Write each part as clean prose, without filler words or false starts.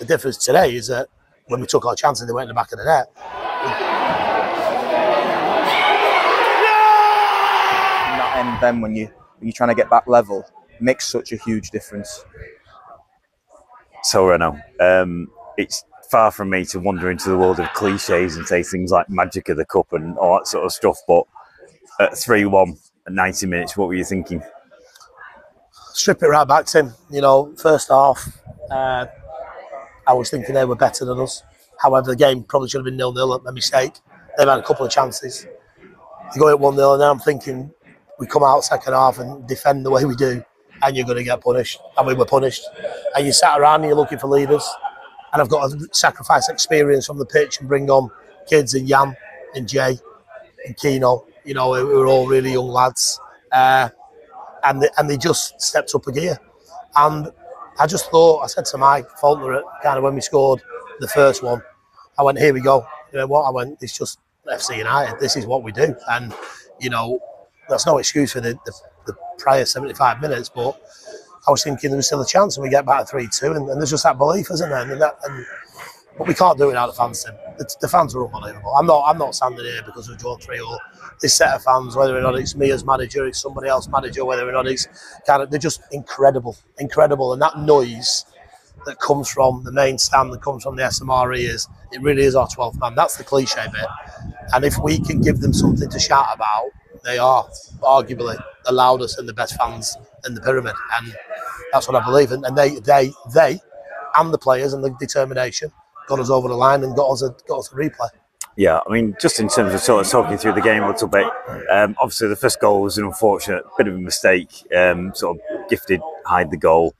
difference today is that when we took our chances, they went in the back of the net. In that end, then when you're trying to get back level, makes such a huge difference. So Renault, it's far from me to wander into the world of cliches and say things like magic of the cup and all that sort of stuff, but at 3-1 at 90 minutes, what were you thinking? Strip it right back, Tim. You know, first half, I was thinking they were better than us. However, the game probably should have been 0-0 at a mistake. They've had a couple of chances. They go at 1-0, and then I'm thinking we come out second half and defend the way we do, and you're going to get punished. And we were punished. And you sat around and you're looking for leaders. And I've got to sacrifice experience from the pitch and bring on kids and Jan and Jay and Keno. You know, we were all really young lads. And they just stepped up a gear. And I just thought, I said to Mike Faulkner, kind of when we scored the first one, I went, here we go. You know what? I went, it's just FC United. This is what we do. And, you know, that's no excuse for the prior 75 minutes, but I was thinking there was still a chance and we get back to 3-2, and there's just that belief, isn't there? But we can't do it without the fans, Tim. The fans are unbelievable. I'm not standing here because we've drawn 3-0. This set of fans, whether or not it's me as manager, it's somebody else manager, whether or not it's they're just incredible. And that noise that comes from the main stand, that comes from the SMRE, it really is our 12th man. That's the cliche bit. And if we can give them something to shout about, they are arguably the loudest and the best fans in the pyramid. And that's what I believe. And they and the players and the determination got us over the line and got us a replay. Yeah, I mean, just in terms of sort of talking through the game a little bit, obviously the first goal was an unfortunate bit of a mistake, sort of gifted Hyde the goal.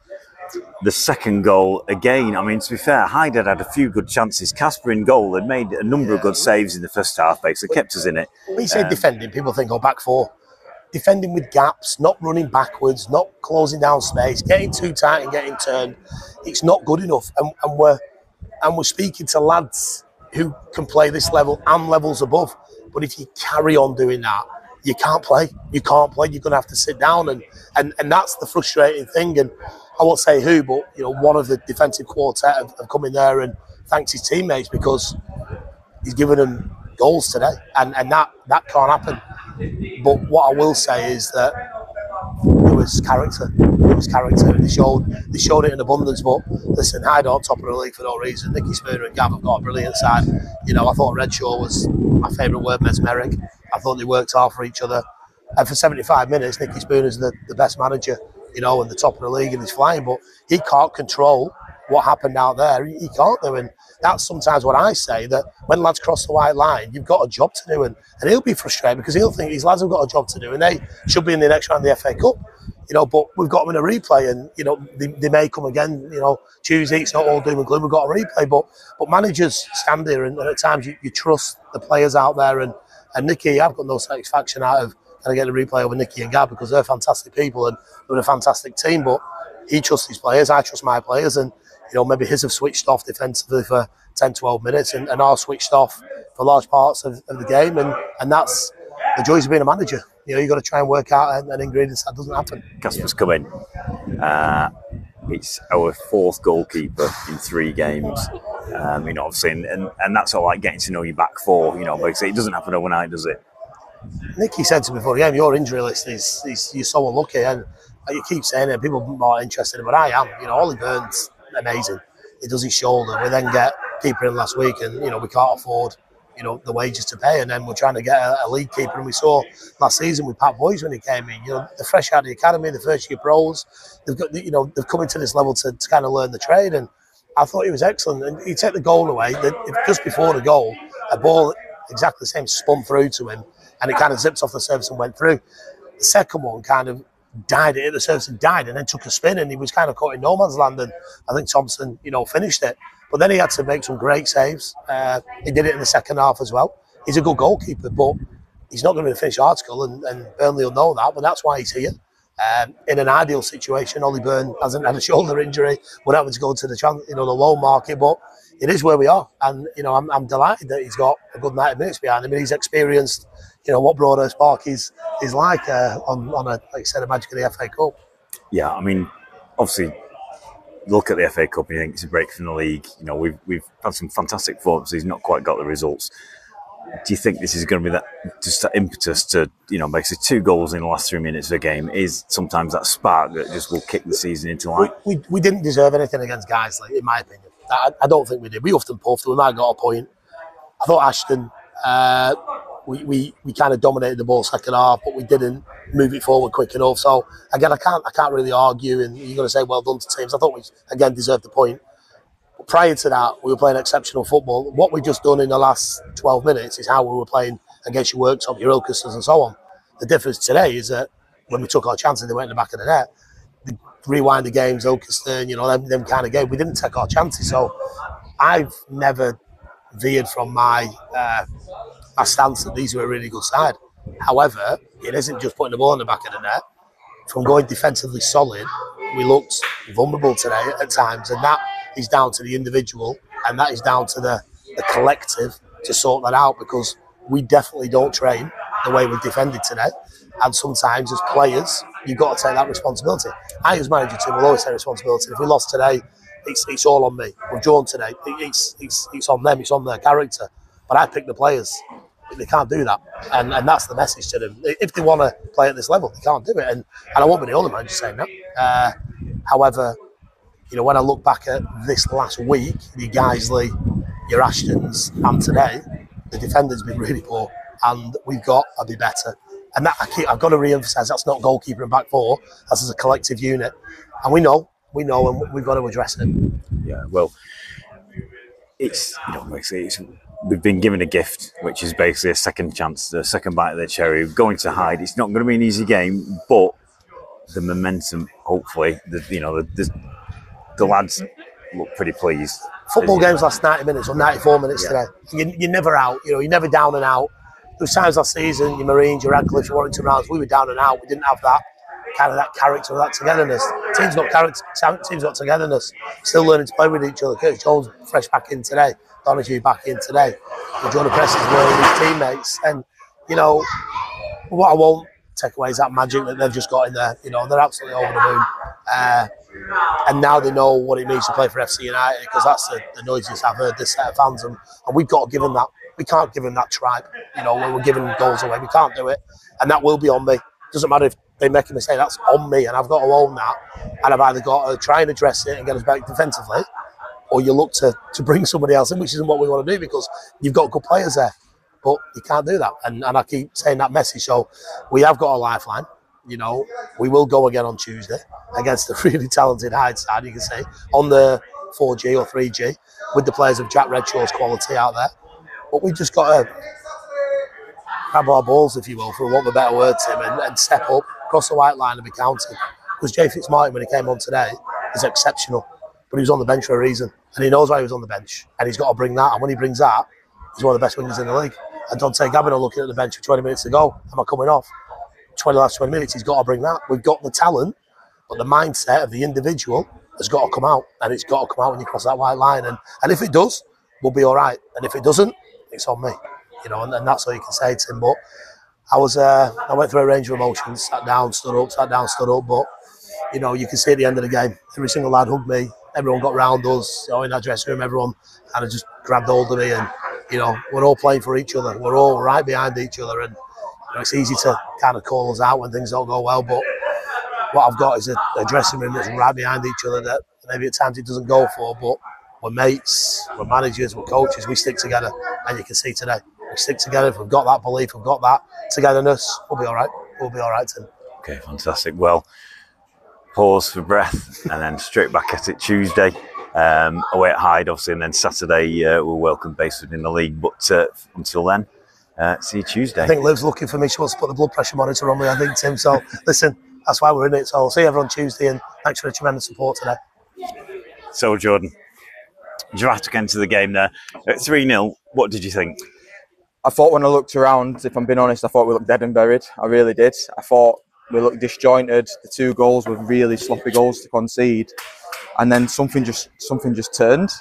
The second goal, again, I mean, to be fair, Hyde had a few good chances. Casper in goal had made a number of good saves in the first half, basically kept us in it. When you say defending, people think, back four. Defending with gaps, not running backwards, not closing down space, getting too tight and getting turned. It's not good enough. And we're speaking to lads who can play this level and levels above. But if you carry on doing that, you can't play. You can't play. You're going to have to sit down. And that's the frustrating thing. And I won't say who, but you know, one of the defensive quartet have come in there and thanked his teammates because he's given them goals today. And that can't happen. But what I will say is that it was character. It was character. And they showed it in abundance. But listen, Hyde on top of the league for no reason. Nicky Spooner and Gav have got a brilliant side. You know, I thought Redshaw was my favourite word, mesmeric. I thought they worked hard for each other. And for 75 minutes, Nicky Spooner's the best manager, you know, and the top of the league, and he's flying. But he can't control what happened out there. He can't do. And that's sometimes what I say, that when lads cross the white line, you've got a job to do. And he'll be frustrated because he'll think these lads have got a job to do and they should be in the next round of the FA Cup. You know, but we've got them in a replay and, you know, they may come again, you know, Tuesday, it's not all doom and gloom, we've got a replay. But managers stand there and at times you trust the players out there. And Nicky, I've got no satisfaction out of kind of getting a replay over Nicky and Gab because they're fantastic people and they're a fantastic team. But he trusts his players, I trust my players. And, you know, maybe his have switched off defensively for 10, 12 minutes and ours switched off for large parts of the game. And that's the joys of being a manager. You know, you've got to try and work out an ingredient that doesn't happen. Casper's come in. It's our fourth goalkeeper in 3 games. You know, obviously, and that's all like getting to know your back four. You know, but it doesn't happen overnight, does it? Nicky said to me before the game, your injury list is you're so unlucky, and you keep saying it. People are more interested, but I am. You know, Ollie Byrne's amazing. He does his shoulder. We then get keeper in last week, and you know we can't afford, you know, the wages to pay, and then we're trying to get a league keeper. And we saw last season with Pat Boyes when he came in, you know, the fresh out of the academy, the first year pros, they've got, you know, they've come into this level to kind of learn the trade. And I thought he was excellent. And he took the goal away. Just before the goal, a ball exactly the same spun through to him, and it kind of zipped off the surface and went through. The second one kind of died, it hit the surface and died, and then took a spin, and he was kind of caught in no man's land. And I think Thompson, you know, finished it. But then he had to make some great saves. He did it in the second half as well. He's a good goalkeeper, but he's not going to be the finished article, and Burnley will know that, but that's why he's here. In an ideal situation, Ollie Byrne hasn't had a shoulder injury. We're having to go to the loan market, but it is where we are. And, you know, I'm delighted that he's got a good 90 minutes behind him, and he's experienced, you know, what Broadhurst Park is like on a, like I said, a magic of the FA Cup. Yeah, I mean, obviously, look at the FA Cup and you think it's a break from the league. You know, we've had some fantastic performances, not quite got the results. Do you think this is going to be that impetus to, you know, basically 2 goals in the last 3 minutes of a game is sometimes that spark that just will kick the season into life? We didn't deserve anything against Guiseley, in my opinion. I don't think we did. We often puffed. We might have got a point. I thought Ashton, we kind of dominated the ball second half, but we didn't move it forward quick enough. So again, I can't really argue. And you're going to say well done to teams. I thought we again deserved the point. But prior to that, we were playing exceptional football. What we've just done in the last 12 minutes is how we were playing against your Worktop, your Ilkestons, and so on. The difference today is that when we took our chances, they went in the back of the net. The rewind the games, Ilkeston, you know, them kind of games. We didn't take our chances. So I've never veered from my stance that these were a really good side. However, it isn't just putting the ball in the back of the net. From going defensively solid, we looked vulnerable today at times, and that is down to the individual, and that is down to the collective to sort that out, because we definitely don't train the way we've defended today. And sometimes as players, you've got to take that responsibility. I as manager team will always take responsibility. If we lost today, it's all on me. We've drawn today, it's on them, it's on their character. But I pick the players. They can't do that, and that's the message to them. If they want to play at this level, they can't do it, and I won't be the only man just saying that. However, you know, when I look back at this last week, the Guiseley, your Ashtons, and today, the defenders have been really poor, and we've got to be better. And that I've got to re-emphasise, that's not goalkeeper and back four. That's as a collective unit, and we know, and we've got to address it. Yeah, well, it's, you know, basically we've been given a gift, which is basically a second chance, a second bite of the cherry. Going to Hyde, it's not going to be an easy game, but the momentum, hopefully, the lads look pretty pleased. Football games last 90 minutes or 94 minutes today. You're never out, you know, you're never down and out. There was times last season, your Marines, your Radcliffe, your Warrington Rounds, we were down and out. We didn't have that kind of that character, that togetherness. Team's got character, team's got togetherness. Still learning to play with each other. Curtis Jones fresh back in today. Donahue back in today. Jordan Preston's learning his teammates. And, you know, what I won't take away is that magic that they've just got in there. You know, they're absolutely over the moon. And now they know what it means to play for FC United, because that's the noisiest I've heard this set of fans. And we've got to give them that. We can't give them that tribe. You know, when we're giving goals away, we can't do it. And that will be on me. Doesn't matter if they make a mistake, that's on me. And I've got to own that. And I've either got to try and address it and get us back defensively, or you look to bring somebody else in, which isn't what we want to do, because you've got good players there. But you can't do that. And I keep saying that message. So we have got a lifeline. You know, we will go again on Tuesday against the really talented Hyde side, you can say, on the 4G or 3G, with the players of Jack Redshaw's quality out there. But we've just got to grab our balls, if you will, for want of a better word, Tim, and step up, cross the white line and be counted. Because Jay Fitzmartin, when he came on today, is exceptional. But he was on the bench for a reason. And he knows why he was on the bench. And he's got to bring that. And when he brings that, he's one of the best wingers in the league. And Dante Gabino looking at the bench for 20 minutes to go. Am I coming off? Last 20 minutes, he's got to bring that. We've got the talent, but the mindset of the individual has got to come out. And it's got to come out when you cross that white line. And if it does, we'll be all right. And if it doesn't, it's on me. You know, and that's all you can say to him. But I went through a range of emotions, sat down, stood up. But, you know, you can see at the end of the game, every single lad hugged me. Everyone got round us, you know, in that dressing room. Everyone kind of just grabbed hold of me. And, you know, we're all playing for each other. We're all right behind each other. And, you know, it's easy to kind of call us out when things don't go well. But what I've got is a dressing room that's right behind each other that maybe at times it doesn't go for. But we're mates, we're managers, we're coaches. We stick together. And you can see today, we stick together. If we've got that belief, we've got that togetherness, we'll be all right. We'll be all right, Tim. Okay, fantastic. Well, pause for breath and then straight back at it Tuesday away at Hyde, obviously, and then Saturday we'll welcome Baseford in the league. But until then, see you Tuesday. I think Liv's looking for me. She wants to put the blood pressure monitor on me, I think, Tim. So listen, that's why we're in it. So I'll see you everyone Tuesday, and thanks for the tremendous support today. So Jordan, dramatic end to the game there at 3-0. What did you think? I thought when I looked around, if I'm being honest, I thought we looked dead and buried. I really did. I thought we looked disjointed. The 2 goals were really sloppy goals to concede, and then something just turned.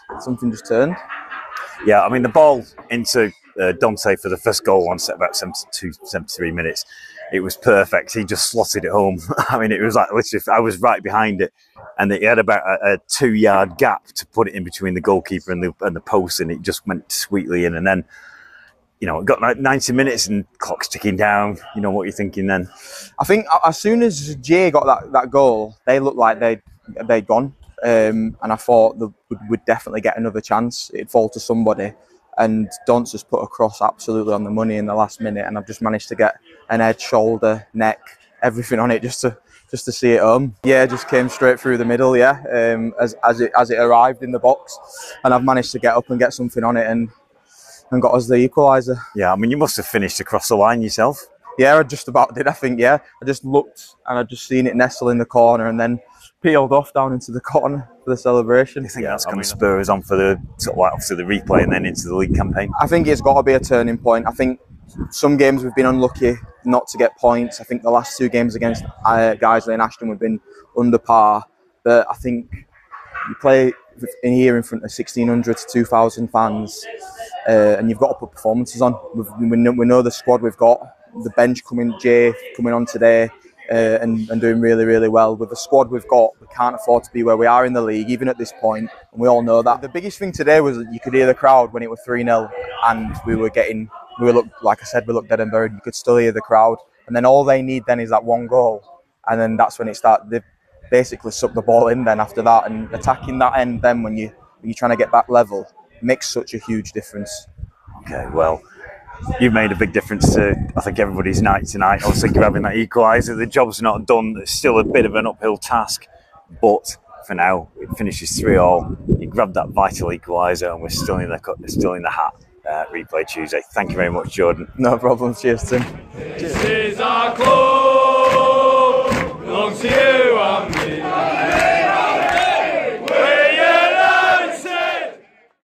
Yeah, I mean the ball into Dante for the first goal on set about 72, 73 minutes. it was perfect. He just slotted it home. I mean, it was like literally, I was right behind it, and he had about a 2-yard gap to put it in between the goalkeeper and the post, and it just went sweetly in. And then, you know, it got like 90 minutes and clock's ticking down. You know, what you're thinking then? I think as soon as Jay got that goal, they looked like they'd gone. And I thought we'd definitely get another chance. It'd fall to somebody. And Don's just put a cross absolutely on the money in the last minute, and I've just managed to get an head, shoulder, neck, everything on it just to see it home. Yeah, it just came straight through the middle. Yeah, as it arrived in the box, and I've managed to get up and get something on it and got us the equaliser. Yeah, I mean, you must have finished across the line yourself. Yeah, I just about did. I think. Yeah, I just looked and I just seen it nestle in the corner, and then peeled off down into the corner for the celebration. I think that's going to spur us on for the sort of like obviously the replay and then into the league campaign. I think it's got to be a turning point. I think some games we've been unlucky not to get points. I think the last 2 games against Guiseley and Ashton we've been under par. But I think you play in here in front of 1,600 to 2,000 fans, and you've got to put performances on. We know the squad we've got. The bench Jay coming on today. And doing really, really well. With the squad we've got, we can't afford to be where we are in the league, even at this point, and we all know that. The biggest thing today was that you could hear the crowd when it was 3-0, and we looked, like I said, we looked dead and buried. You could still hear the crowd, and then all they need then is that one goal, and then that's when it started. They basically sucked the ball in then after that, and attacking that end then when you're trying to get back level makes such a huge difference. Okay, well, you've made a big difference to, I think, everybody's night tonight. I was thinking of having that equaliser. The job's not done. It's still a bit of an uphill task. But for now, it finishes 3-3. You grabbed that vital equaliser and we're still in the hat. Replay Tuesday. Thank you very much, Jordan. No problem. Cheers, Tim. This is our club. Belongs to you.